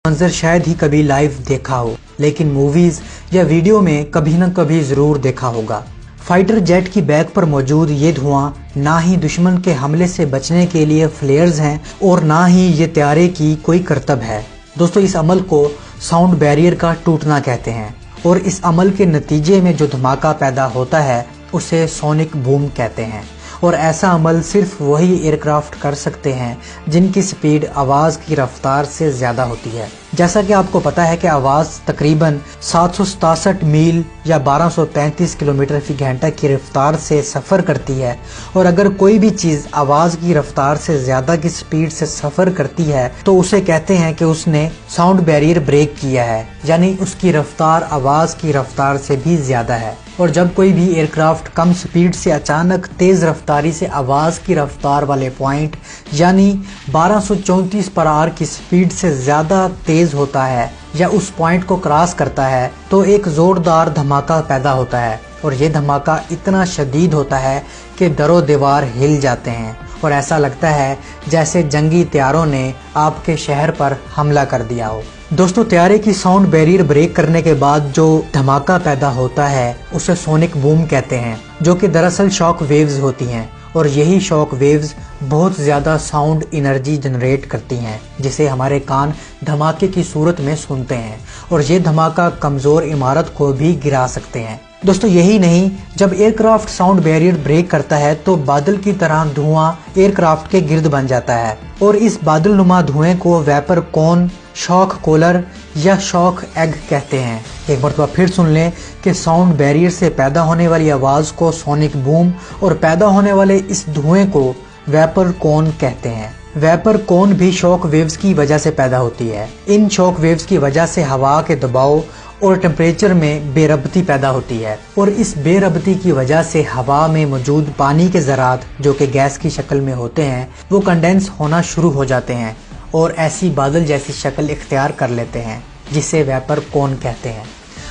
मंजर शायद ही कभी लाइव देखा हो, लेकिन मूवीज या वीडियो में कभी न कभी जरूर देखा होगा। फाइटर जेट की बैक पर मौजूद ये धुआं ना ही दुश्मन के हमले से बचने के लिए फ्लेयर्स हैं और ना ही ये त्यारे की कोई करतब है। दोस्तों, इस अमल को साउंड बैरियर का टूटना कहते हैं और इस अमल के नतीजे में जो धमाका पैदा होता है उसे सोनिक बूम कहते हैं। और ऐसा अमल सिर्फ वही एयरक्राफ्ट कर सकते हैं जिनकी स्पीड आवाज़ की रफ्तार से ज़्यादा होती है। जैसा कि आपको पता है कि आवाज़ तकरीबन 767 मील या 1235 किलोमीटर फी घंटा की रफ्तार से सफ़र करती है और अगर कोई भी चीज़ आवाज़ की रफ्तार से ज़्यादा की स्पीड से सफ़र करती है तो उसे कहते हैं कि उसने साउंड बैरियर ब्रेक किया है, यानी उसकी रफ्तार आवाज़ की रफ्तार से भी ज़्यादा है। और जब कोई भी एयरक्राफ्ट कम स्पीड से अचानक तेज़ रफ्तारी से आवाज़ की रफ्तार वाले पॉइंट यानी 1234 पर आवर की स्पीड से ज़्यादा तेज़ होता है या उस पॉइंट को क्रॉस करता है तो एक ज़ोरदार धमाका पैदा होता है और ये धमाका इतना शदीद होता है कि दरो दीवार हिल जाते हैं और ऐसा लगता है जैसे जंगी त्यारों ने आपके शहर पर हमला कर दिया हो। दोस्तों, त्यारे की साउंड बैरियर ब्रेक करने के बाद जो धमाका पैदा होता है उसे सोनिक बूम कहते हैं, जो कि दरअसल शॉक वेव्स होती हैं और यही शॉक वेव्स बहुत ज़्यादा साउंड एनर्जी जनरेट करती हैं जिसे हमारे कान धमाके की सूरत में सुनते हैं और ये धमाका कमज़ोर इमारत को भी गिरा सकते हैं। दोस्तों, यही नहीं, जब एयरक्राफ्ट साउंड बैरियर ब्रेक करता है तो बादल की तरह धुआं एयरक्राफ्ट के गिर्द बन जाता है और इस बादल नुमा धुएं को वेपर कोन, शॉक कॉलर या शॉक एग कहते हैं। एक मरतबा फिर सुन लें कि साउंड बैरियर से पैदा होने वाली आवाज़ को सोनिक बूम और पैदा होने वाले इस धुएं को वेपर कोन कहते हैं। वेपर कोन भी शॉक वेव्स की वजह से पैदा होती है। इन शॉक वेव्स की वजह से हवा के दबाव और टेम्परेचर में बेरबती पैदा होती है और इस बेरबती की वजह से हवा में मौजूद पानी के ज़रात जो कि गैस की शक्ल में होते हैं वो कंडेंस होना शुरू हो जाते हैं और ऐसी बादल जैसी शक्ल इख्तियार कर लेते हैं जिसे वेपर कोन कहते हैं।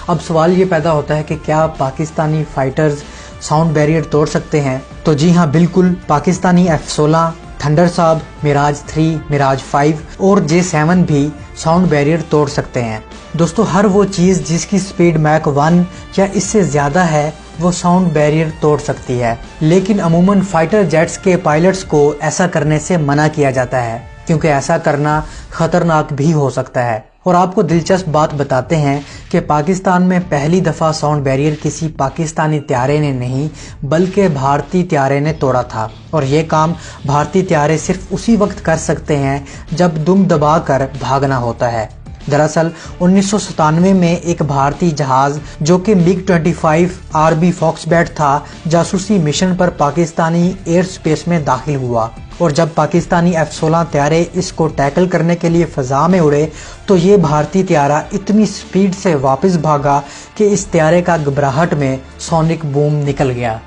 अब सवाल ये पैदा होता है कि क्या पाकिस्तानी फाइटर्स साउंड बैरियर तोड़ सकते हैं? तो जी हाँ, बिल्कुल। पाकिस्तानी F-16, थंडर साब, मिराज 3, मिराज 5 और J7 भी साउंड बैरियर तोड़ सकते हैं। दोस्तों, हर वो चीज़ जिसकी स्पीड मैक 1 या इससे ज़्यादा है वो साउंड बैरियर तोड़ सकती है, लेकिन अमूमन फाइटर जेट्स के पायलट्स को ऐसा करने से मना किया जाता है क्योंकि ऐसा करना खतरनाक भी हो सकता है। और आपको दिलचस्प बात बताते हैं कि पाकिस्तान में पहली दफ़ा साउंड बैरियर किसी पाकिस्तानी त्यारे ने नहीं बल्कि भारतीय त्यारे ने तोड़ा था और ये काम भारतीय त्यारे सिर्फ उसी वक्त कर सकते हैं जब दुम दबाकर भागना होता है। दरअसल 1997 में एक भारतीय जहाज जो कि MiG-25 RB फॉक्सबैट था, जासूसी मिशन पर पाकिस्तानी एयर स्पेस में दाखिल हुआ और जब पाकिस्तानी F-16 त्यारे इसको टैकल करने के लिए फ़ज़ा में उड़े तो ये भारतीय त्यारा इतनी स्पीड से वापस भागा कि इस त्यारे का घबराहट में सोनिक बूम निकल गया।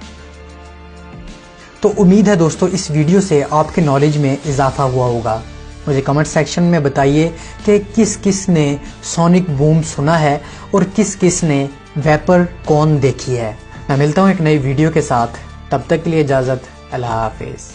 तो उम्मीद है दोस्तों इस वीडियो से आपके नॉलेज में इजाफा हुआ होगा। मुझे कमेंट सेक्शन में बताइए कि किस किस ने सोनिक बूम सुना है और किस किस ने वेपर कोन देखी है। मैं मिलता हूँ एक नई वीडियो के साथ, तब तक के लिए इजाज़त, अल्लाह हाफिज़।